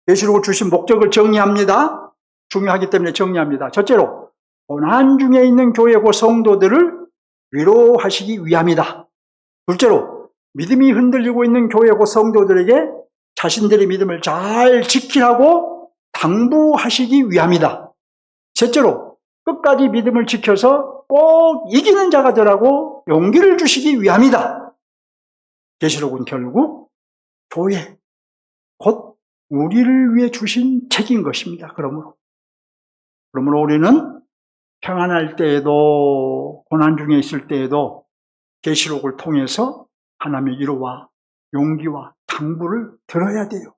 계시록을 주신 목적을 정리합니다. 중요하기 때문에 정리합니다. 첫째로 고난 중에 있는 교회고 성도들을 위로하시기 위함이다. 둘째로 믿음이 흔들리고 있는 교회고 성도들에게 자신들의 믿음을 잘 지키라고 당부하시기 위함이다. 셋째로 끝까지 믿음을 지켜서 꼭 이기는 자가 되라고 용기를 주시기 위함이다. 계시록은 결국 교회, 곧 우리를 위해 주신 책인 것입니다. 그러므로 우리는 평안할 때에도 고난 중에 있을 때에도 계시록을 통해서 하나님의 위로와 용기와 당부를 들어야 돼요.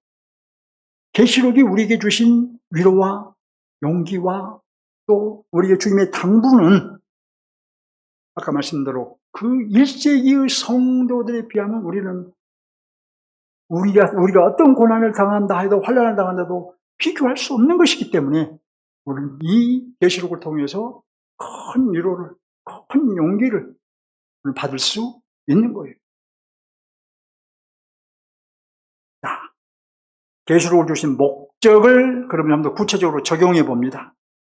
계시록이 우리에게 주신 위로와 용기와 또 우리에게 주님의 당부는 아까 말씀대로 그 1세기의 성도들에 비하면 우리가 어떤 고난을 당한다 해도 환난을 당한다도 비교할 수 없는 것이기 때문에 우리는 이 계시록을 통해서 큰 위로를, 큰 용기를 받을 수 있는 거예요. 자, 계시록을 주신 목적을 그러면 한번 구체적으로 적용해 봅니다.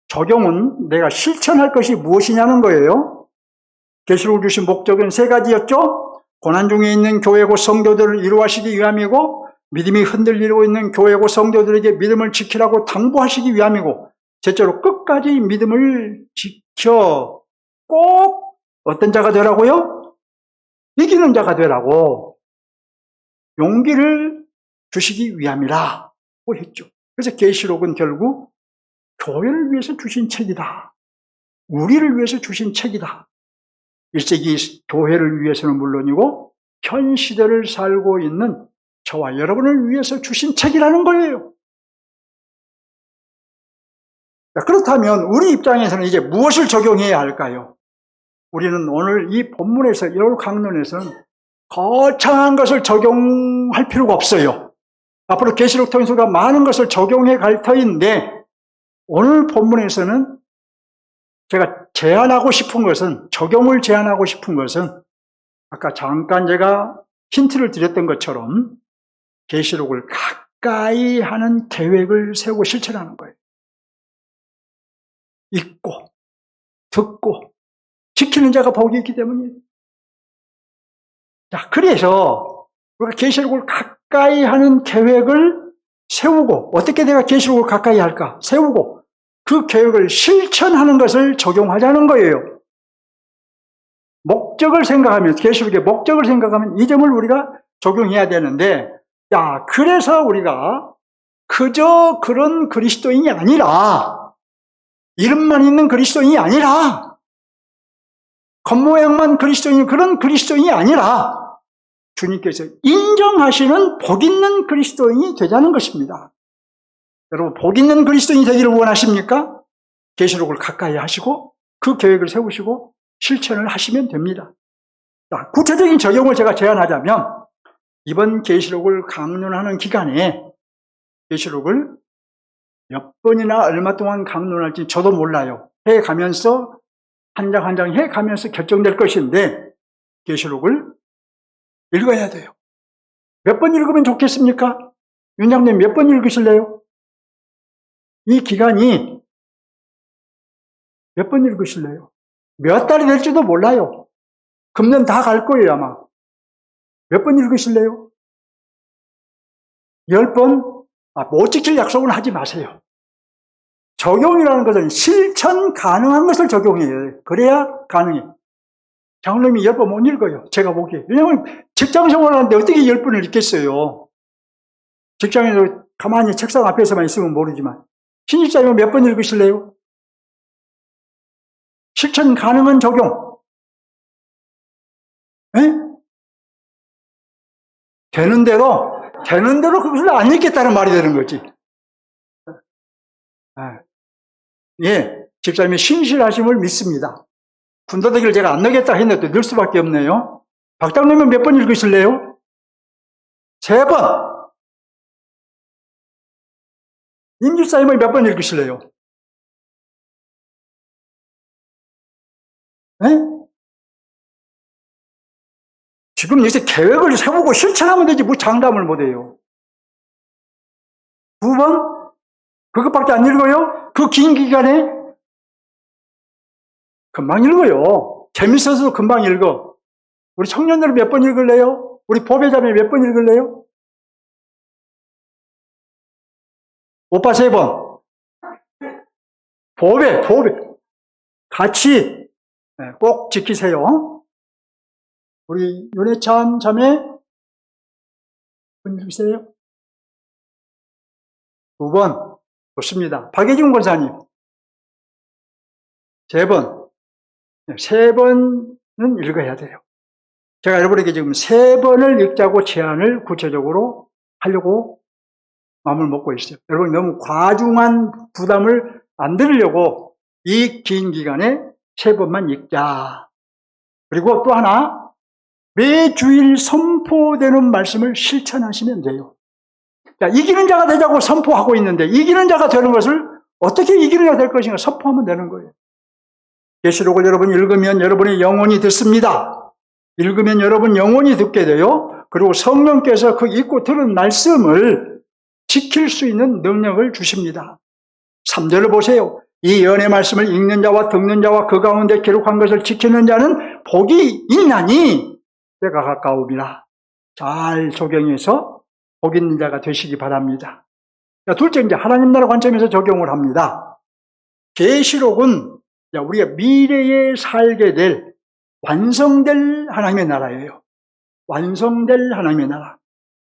적용은 내가 실천할 것이 무엇이냐는 거예요. 계시록을 주신 목적은 세 가지였죠. 고난 중에 있는 교회고 성도들을 위로하시기 위함이고, 믿음이 흔들리고 있는 교회고 성도들에게 믿음을 지키라고 당부하시기 위함이고, 셋째로 끝까지 믿음을 지켜 꼭 어떤 자가 되라고요? 이기는 자가 되라고 용기를 주시기 위함이라고 했죠. 그래서 계시록은 결국 교회를 위해서 주신 책이다. 우리를 위해서 주신 책이다. 1세기 교회를 위해서는 물론이고 현 시대를 살고 있는 저와 여러분을 위해서 주신 책이라는 거예요. 그렇다면 우리 입장에서는 이제 무엇을 적용해야 할까요? 우리는 오늘 이 본문에서 이 강론에서는 거창한 것을 적용할 필요가 없어요. 앞으로 계시록 통해서 우리가 많은 것을 적용해 갈 터인데 오늘 본문에서는 제가 적용을 제안하고 싶은 것은 아까 잠깐 제가 힌트를 드렸던 것처럼 계시록을 가까이 하는 계획을 세우고 실천하는 거예요. 읽고 듣고 지키는 자가 복이 있기 때문이에요. 자, 그래서 우리가 계시록을 가까이 하는 계획을 세우고 어떻게 내가 계시록을 가까이 할까? 세우고 그 계획을 실천하는 것을 적용하자는 거예요. 목적을 생각하면, 계시록의 목적을 생각하면 이 점을 우리가 적용해야 되는데, 그래서 우리가 그저 그런 그리스도인이 아니라, 이름만 있는 그리스도인이 아니라, 겉모양만 그리스도인, 그런 그리스도인이 아니라, 주님께서 인정하시는 복 있는 그리스도인이 되자는 것입니다. 여러분, 복 있는 그리스도인이 되기를 원하십니까? 계시록을 가까이 하시고 그 계획을 세우시고 실천을 하시면 됩니다. 자, 구체적인 적용을 제가 제안하자면 이번 계시록을 강론하는 기간에 계시록을 몇 번이나 얼마 동안 강론할지 저도 몰라요. 해가면서 한 장 한 장 해가면서 결정될 것인데 계시록을 읽어야 돼요. 몇 번 읽으면 좋겠습니까? 윤장님 몇 번 읽으실래요? 이 기간이 몇 번 읽으실래요? 몇 달이 될지도 몰라요. 금년 다 갈 거예요 아마. 몇 번 읽으실래요? 10번? 못 지킬 약속은 하지 마세요. 적용이라는 것은 실천 가능한 것을 적용해요. 그래야 가능해. 장로님이 10번 못 읽어요. 제가 보기에. 왜냐하면 직장 생활하는데 어떻게 10번을 읽겠어요. 직장에서 가만히 책상 앞에서만 있으면 모르지만. 신입사님은 몇 번 읽으실래요? 실천 가능한 적용. 에? 되는 대로 그것을 안 읽겠다는 말이 되는 거지. 예, 집사님의 신실하심을 믿습니다. 군더더기를 제가 안 넣겠다 했는데 늘 수밖에 없네요. 박장님은 몇 번 읽으실래요? 3번. 임집사님은 몇 번 읽으실래요? 네? 지금 여기서 계획을 세우고 실천하면 되지 뭐 장담을 못해요. 2번? 그것밖에 안 읽어요? 그 긴 기간에? 금방 읽어요. 재밌어서 금방 읽어. 우리 청년들은 몇 번 읽을래요? 우리 보배자매 몇 번 읽을래요? 오빠 3번. 보배. 같이 꼭 지키세요. 우리 윤혜찬 자매 분 읽으세요? 2번. 좋습니다. 박예중 권사님 3번. 3번은 읽어야 돼요. 제가 여러분에게 지금 3번을 읽자고 제안을 구체적으로 하려고 마음을 먹고 있어요. 여러분 너무 과중한 부담을 안 들으려고 이 긴 기간에 3번만 읽자. 그리고 또 하나, 매주일 선포되는 말씀을 실천하시면 돼요. 자, 이기는 자가 되자고 선포하고 있는데 이기는 자가 되는 것을 어떻게 이기는 자가 될 것인가 선포하면 되는 거예요. 계시록을 여러분 읽으면 여러분의 영혼이 듣습니다. 읽으면 여러분 영혼이 듣게 돼요. 그리고 성령께서 그 읽고 들은 말씀을 지킬 수 있는 능력을 주십니다. 3절을 보세요. 이 연의 말씀을 읽는 자와 듣는 자와 그 가운데 기록한 것을 지키는 자는 복이 있나니 때가 가까움이라. 잘 적용해서 복 있는 자가 되시기 바랍니다. 자, 둘째, 이제 하나님 나라 관점에서 적용을 합니다. 계시록은 우리가 미래에 살게 될 완성될 하나님의 나라예요. 완성될 하나님의 나라.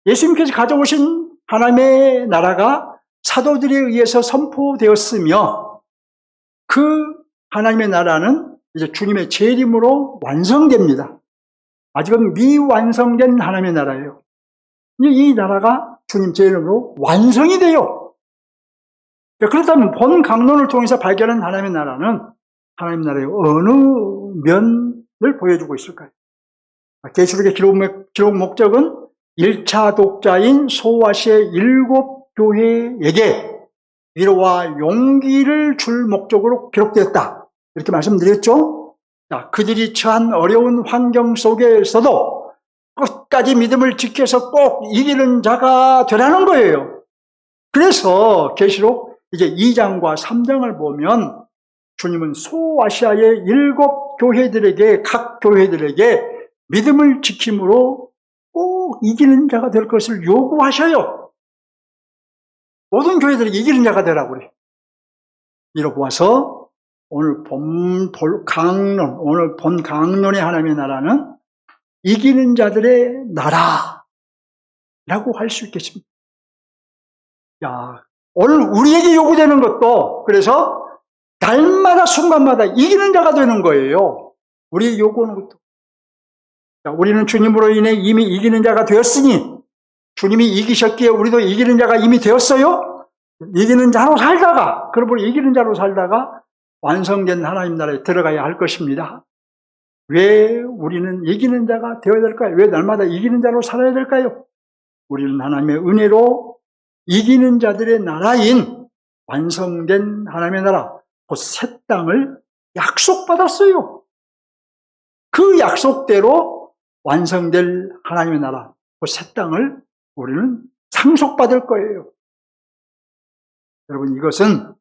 예수님께서 가져오신 하나님의 나라가 사도들에 의해서 선포되었으며 그 하나님의 나라는 이제 주님의 재림으로 완성됩니다. 아직은 미완성된 하나님의 나라예요. 이 나라가 주님 재림으로 완성이 돼요. 그렇다면 본 강론을 통해서 발견한 하나님의 나라는 하나님 나라의 어느 면을 보여주고 있을까요? 계시록의 기록 목적은 1차 독자인 소아시아의 7교회에게 위로와 용기를 줄 목적으로 기록되었다. 이렇게 말씀드렸죠? 자, 그들이 처한 어려운 환경 속에서도 끝까지 믿음을 지켜서 꼭 이기는 자가 되라는 거예요. 그래서 계시록 이제 2장과 3장을 보면 주님은 소아시아의 7교회들에게, 각 교회들에게 믿음을 지킴으로 꼭 이기는 자가 될 것을 요구하셔요. 모든 교회들에게 이기는 자가 되라고 그래요. 이로 보아서 오늘 본 강론의 하나님의 나라는 이기는 자들의 나라라고 할 수 있겠습니다. 야, 오늘 우리에게 요구되는 것도 그래서 날마다 순간마다 이기는 자가 되는 거예요. 우리에게 요구하는 것도. 자, 우리는 주님으로 인해 이미 이기는 자가 되었으니 주님이 이기셨기에 우리도 이기는 자가 이미 되었어요? 이기는 자로 살다가, 그러므로 이기는 자로 살다가 완성된 하나님 나라에 들어가야 할 것입니다. 왜 우리는 이기는 자가 되어야 될까요? 왜 날마다 이기는 자로 살아야 될까요? 우리는 하나님의 은혜로 이기는 자들의 나라인 완성된 하나님의 나라, 그 새 땅을 약속받았어요. 그 약속대로 완성될 하나님의 나라, 그 새 땅을 우리는 상속받을 거예요. 여러분, 이것은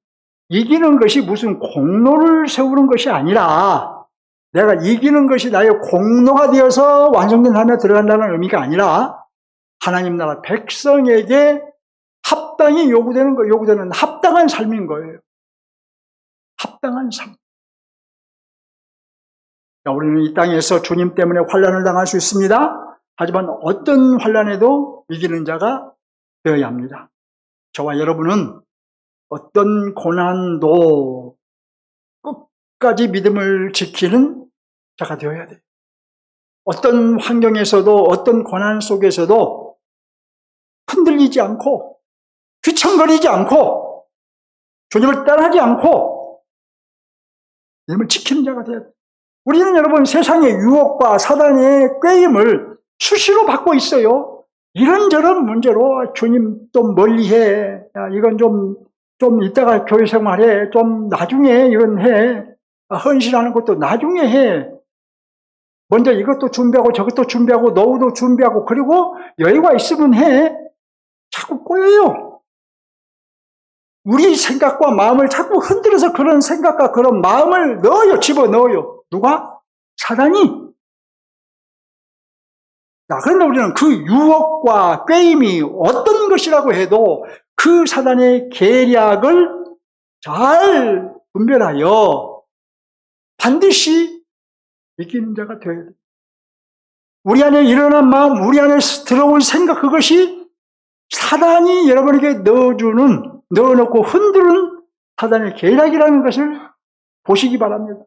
이기는 것이 무슨 공로를 세우는 것이 아니라, 내가 이기는 것이 나의 공로가 되어서 완성된 하나님에 들어간다는 의미가 아니라, 하나님 나라 백성에게 합당히 요구되는 합당한 삶인 거예요. 합당한 삶. 우리는 이 땅에서 주님 때문에 환난을 당할 수 있습니다. 하지만 어떤 환난에도 이기는 자가 되어야 합니다. 저와 여러분은 어떤 고난도 끝까지 믿음을 지키는 자가 되어야 돼요. 어떤 환경에서도, 어떤 고난 속에서도 흔들리지 않고, 귀청거리지 않고, 주님을 따라하지 않고 믿음을 지키는 자가 되어야 돼요. 우리는 여러분 세상의 유혹과 사단의 꾀임을 수시로 받고 있어요. 이런저런 문제로 주님 좀 멀리해, 이건 좀 이따가 교회 생활해, 좀 나중에 이건 해, 헌신하는 것도 나중에 해, 먼저 이것도 준비하고 저것도 준비하고 노후도 준비하고 그리고 여유가 있으면 해. 자꾸 꼬여요. 우리 생각과 마음을 자꾸 흔들어서 그런 생각과 그런 마음을 넣어요. 집어넣어요. 누가? 사단이. 그런데 우리는 그 유혹과 꾀임이 어떤 것이라고 해도 그 사단의 계략을 잘 분별하여 반드시 이기는 자가 되어야 돼요. 우리 안에 일어난 마음, 우리 안에 들어온 생각, 그것이 사단이 여러분에게 넣어놓고 흔드는 사단의 계략이라는 것을 보시기 바랍니다.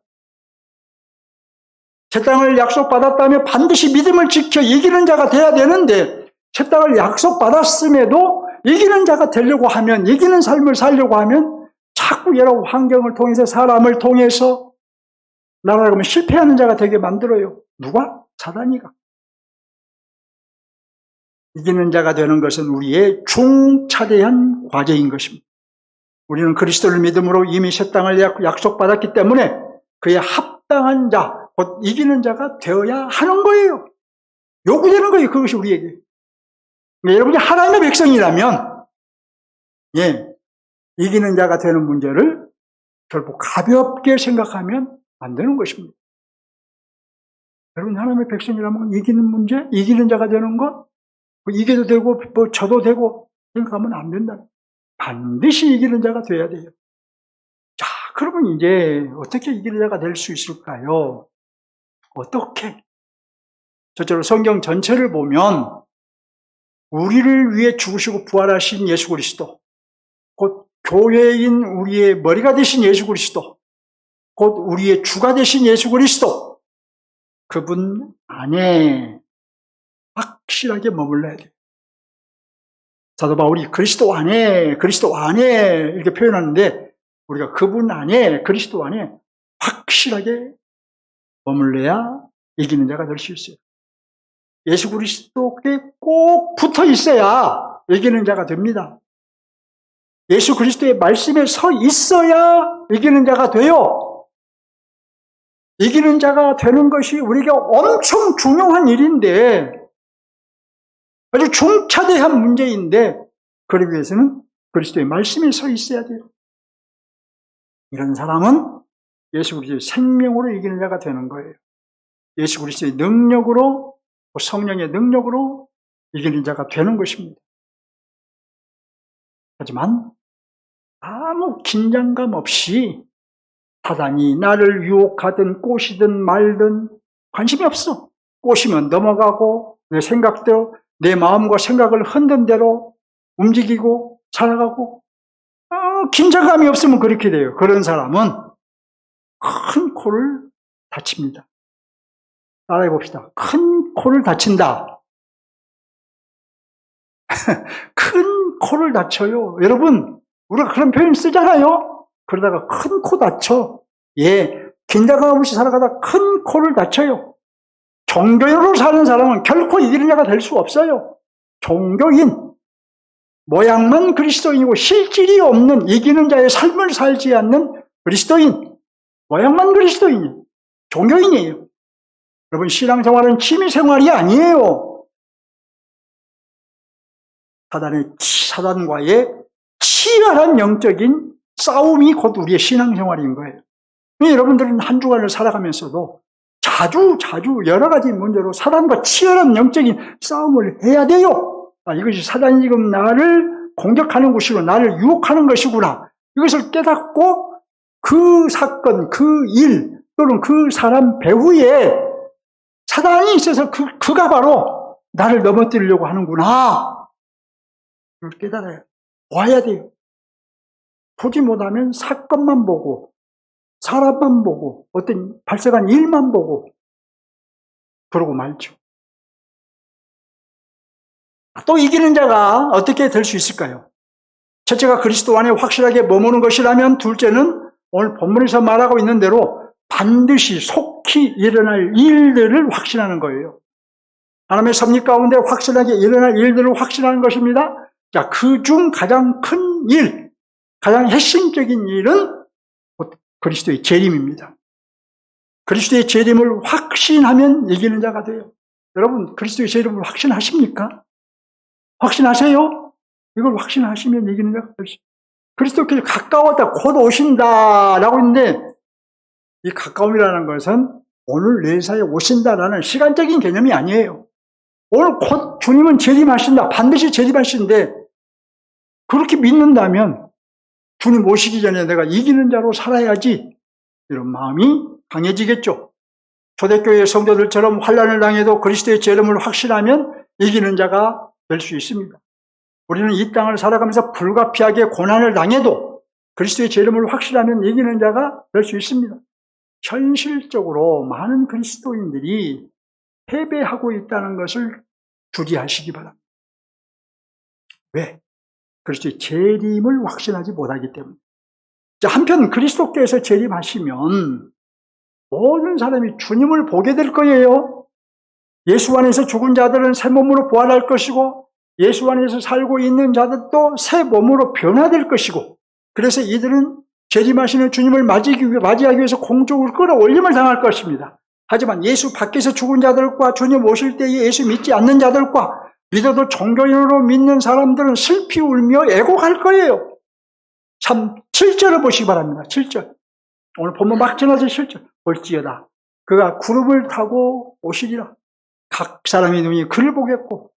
새 땅을 약속받았다면 반드시 믿음을 지켜 이기는 자가 돼야 되는데, 새 땅을 약속받았음에도 이기는 자가 되려고 하면, 이기는 삶을 살려고 하면 자꾸 여러 환경을 통해서, 사람을 통해서 나아가면 실패하는 자가 되게 만들어요. 누가? 사단이가. 이기는 자가 되는 것은 우리의 중차대한 과제인 것입니다. 우리는 그리스도를 믿음으로 이미 새 땅을 약속받았기 때문에 그의 합당한 자, 곧 이기는 자가 되어야 하는 거예요. 요구되는 거예요. 그것이 우리에게. 여러분이 하나님의 백성이라면 이기는 자가 되는 문제를 결국 가볍게 생각하면 안 되는 것입니다. 여러분, 하나님의 백성이라면 이기는 문제, 이기는 자가 되는 것, 이겨도 되고 져도 되고 생각하면 안 된다. 반드시 이기는 자가 돼야 돼요. 자, 그러면 이제 어떻게 이기는 자가 될 수 있을까요? 어떻게? 저처럼 성경 전체를 보면 우리를 위해 죽으시고 부활하신 예수 그리스도, 곧 교회인 우리의 머리가 되신 예수 그리스도, 곧 우리의 주가 되신 예수 그리스도, 그분 안에 확실하게 머물러야 돼요. 사도 바울이 그리스도 안에 이렇게 표현하는데, 우리가 그분 안에, 그리스도 안에 확실하게 머물러야 이기는 자가 될 수 있어요. 예수 그리스도께 꼭 붙어 있어야 이기는 자가 됩니다. 예수 그리스도의 말씀에 서 있어야 이기는 자가 돼요. 이기는 자가 되는 것이 우리에게 엄청 중요한 일인데, 아주 중차대한 문제인데, 그러기 위해서는 그리스도의 말씀에 서 있어야 돼요. 이런 사람은 예수 그리스도의 생명으로 이기는 자가 되는 거예요. 예수 그리스도의 능력으로, 성령의 능력으로 이기는 자가 되는 것입니다. 하지만 아무 긴장감 없이 사단이 나를 유혹하든 꼬시든 말든 관심이 없어. 꼬시면 넘어가고 내 생각대로, 내 마음과 생각을 흔든 대로 움직이고 살아가고, 긴장감이 없으면 그렇게 돼요. 그런 사람은 큰 코를 다칩니다. 따라해 봅시다. 큰 코를 다친다. 큰 코를 다쳐요. 여러분, 우리가 그런 표현 쓰잖아요. 그러다가 큰 코 다쳐. 예, 긴장감 없이 살아가다 큰 코를 다쳐요. 종교인으로 사는 사람은 결코 이기는 자가 될 수 없어요. 종교인, 모양만 그리스도인이고 실질이 없는 이기는 자의 삶을 살지 않는 그리스도인, 모양만 그리스도인이에요. 종교인이에요. 여러분, 신앙생활은 취미생활이 아니에요. 사단과의 치열한 영적인 싸움이 곧 우리의 신앙생활인 거예요. 여러분들은 한 주간을 살아가면서도 자주 여러 가지 문제로 사단과 치열한 영적인 싸움을 해야 돼요. 이것이 사단이 지금 나를 공격하는 것이고 나를 유혹하는 것이구나. 이것을 깨닫고 그 사건, 그 일 또는 그 사람 배후에 사단이 있어서 그가 바로 나를 넘어뜨리려고 하는구나. 그걸 깨달아요. 봐야 돼요. 보지 못하면 사건만 보고 사람만 보고 어떤 발생한 일만 보고 그러고 말죠. 또 이기는 자가 어떻게 될 수 있을까요? 첫째가 그리스도 안에 확실하게 머무는 것이라면, 둘째는 오늘 본문에서 말하고 있는 대로 반드시 속히 일어날 일들을 확신하는 거예요. 하나님의 섭리 가운데 확실하게 일어날 일들을 확신하는 것입니다. 자, 그중 가장 큰 일, 가장 핵심적인 일은 그리스도의 재림입니다. 그리스도의 재림을 확신하면 이기는 자가 돼요. 여러분, 그리스도의 재림을 확신하십니까? 확신하세요? 이걸 확신하시면 이기는 자가 되죠. 그리스도께서 가까웠다, 곧 오신다라고 했는데, 이 가까움이라는 것은 오늘 내사에 오신다라는 시간적인 개념이 아니에요. 오늘 곧 주님은 재림하신다, 반드시 재림하신데, 그렇게 믿는다면 주님 오시기 전에 내가 이기는 자로 살아야지, 이런 마음이 강해지겠죠. 초대교회 성도들처럼 환난을 당해도 그리스도의 재림을 확신하면 이기는 자가 될 수 있습니다. 우리는 이 땅을 살아가면서 불가피하게 고난을 당해도 그리스도의 재림을 확신하면 이기는 자가 될 수 있습니다. 현실적으로 많은 그리스도인들이 패배하고 있다는 것을 주의하시기 바랍니다. 왜? 그리스도의 재림을 확신하지 못하기 때문에. 한편 그리스도께서 재림하시면 모든 사람이 주님을 보게 될 거예요. 예수 안에서 죽은 자들은 새 몸으로 부활할 것이고, 예수 안에서 살고 있는 자들도 새 몸으로 변화될 것이고, 그래서 이들은 재림하시는 주님을 맞이하기 위해서 공중을 끌어올림을 당할 것입니다. 하지만 예수 밖에서 죽은 자들과 주님 오실 때에 예수 믿지 않는 자들과 믿어도 종교인으로 믿는 사람들은 슬피 울며 애곡할 거예요. 7절을 보시기 바랍니다. 7절. 오늘 본문 막 지나서 7절. 볼지어다. 그가 구름을 타고 오시리라. 각 사람의 눈이 그를 보겠고,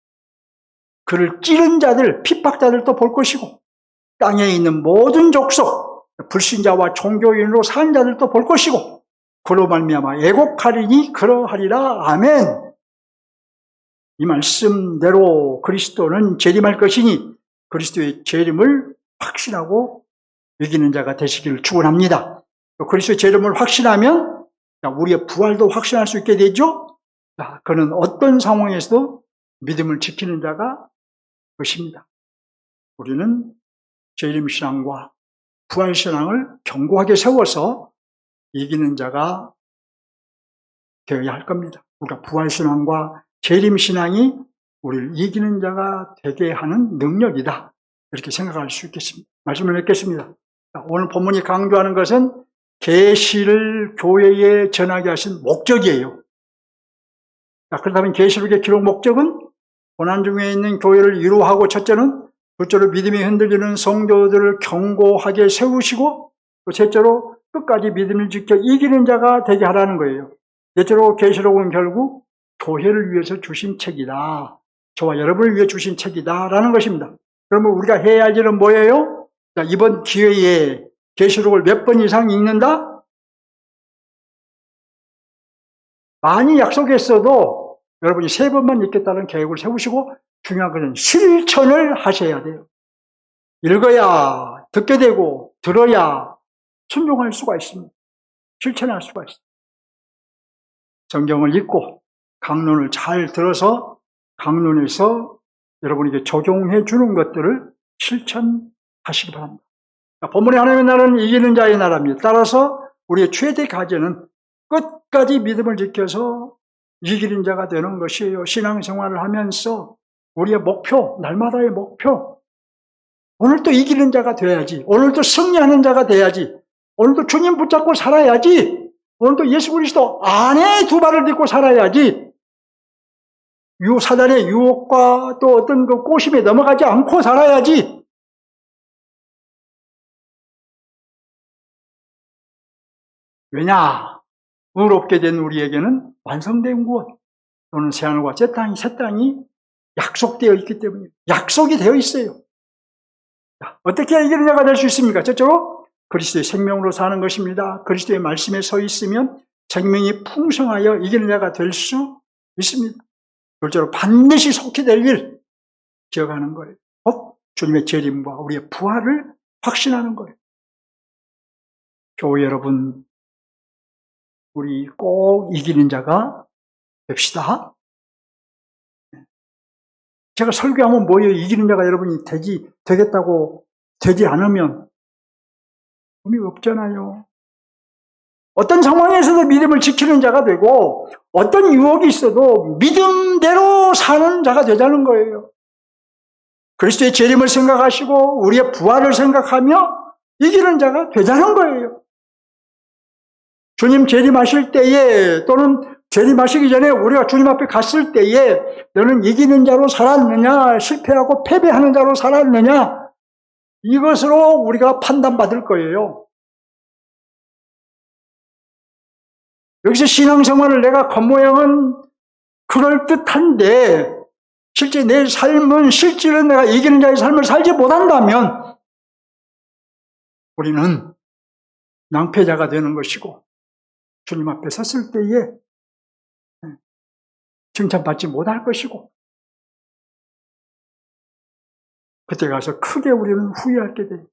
그를 찌른 자들, 핍박자들도 볼 것이고, 땅에 있는 모든 족속, 불신자와 종교인으로 산 자들도 볼 것이고, 그로 말미암아 애곡하리니 그러하리라. 아멘. 이 말씀대로 그리스도는 재림할 것이니 그리스도의 재림을 확신하고 이기는 자가 되시기를 축원합니다. 그리스도의 재림을 확신하면 우리의 부활도 확신할 수 있게 되죠. 그는 어떤 상황에서도 믿음을 지키는 자가 것입니다. 우리는 재림신앙과 부활신앙을 견고하게 세워서 이기는 자가 되어야 할 겁니다. 우리가 부활신앙과 재림신앙이 우리를 이기는 자가 되게 하는 능력이다, 이렇게 생각할 수 있겠습니다. 말씀을 읽겠습니다. 오늘 본문이 강조하는 것은 계시를 교회에 전하게 하신 목적이에요. 그렇다면 계시록의 기록 목적은 고난 중에 있는 교회를 위로하고, 첫째는 둘째로 믿음이 흔들리는 성도들을 견고하게 세우시고, 또 셋째로 끝까지 믿음을 지켜 이기는 자가 되게 하라는 거예요. 넷째로 계시록은 결국 교회를 위해서 주신 책이다, 저와 여러분을 위해 주신 책이다 라는 것입니다. 그러면 우리가 해야 할 일은 뭐예요? 이번 기회에 계시록을 몇 번 이상 읽는다? 많이 약속했어도 여러분이 3번만 읽겠다는 계획을 세우시고, 중요한 것은 실천을 하셔야 돼요. 읽어야 듣게 되고 들어야 순종할 수가 있습니다. 실천할 수가 있습니다. 성경을 읽고 강론을 잘 들어서 강론에서 여러분에게 적용해 주는 것들을 실천하시기 바랍니다. 본문의 하나님의 나라는 이기는 자의 나라입니다. 따라서 우리의 최대 과제는 끝까지 믿음을 지켜서 이기는 자가 되는 것이에요. 신앙생활을 하면서 우리의 목표, 날마다의 목표, 오늘도 이기는 자가 돼야지, 오늘도 승리하는 자가 돼야지, 오늘도 주님 붙잡고 살아야지, 오늘도 예수 그리스도 안에 두 발을 딛고 살아야지, 사단의 유혹과 또 어떤 그 꼬심에 넘어가지 않고 살아야지. 왜냐? 의롭게 된 우리에게는 완성된 구원 또는 새하늘과 새 땅이 약속되어 있기 때문에 약속이 되어 있어요. 어떻게 이기는 자가 될 수 있습니까? 첫째로 그리스도의 생명으로 사는 것입니다. 그리스도의 말씀에 서 있으면 생명이 풍성하여 이기는 자가 될 수 있습니다. 둘째로 반드시 속히 될 일 기억하는 거예요. 곧 주님의 재림과 우리의 부활을 확신하는 거예요. 교회 여러분, 우리 꼭 이기는 자가 됩시다. 제가 설교하면 뭐예요? 이기는 자가 여러분이 되겠다고 되지 않으면 의미 없잖아요. 어떤 상황에서도 믿음을 지키는 자가 되고 어떤 유혹이 있어도 믿음대로 사는 자가 되자는 거예요. 그리스도의 재림을 생각하시고 우리의 부활을 생각하며 이기는 자가 되자는 거예요. 주님 재림하실 때에 또는 재림하시기 전에 우리가 주님 앞에 갔을 때에 너는 이기는 자로 살았느냐 실패하고 패배하는 자로 살았느냐 이것으로 우리가 판단받을 거예요. 여기서 신앙생활을 내가 겉모양은 그럴듯한데 실제 내 삶은 실질은 내가 이기는 자의 삶을 살지 못한다면 우리는 낭패자가 되는 것이고 주님 앞에 섰을 때에 칭찬받지 못할 것이고 그때 가서 크게 우리는 후회하게 돼요.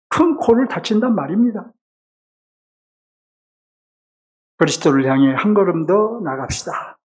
큰 코를 다친단 말입니다. 그리스도를 향해 한 걸음 더 나갑시다.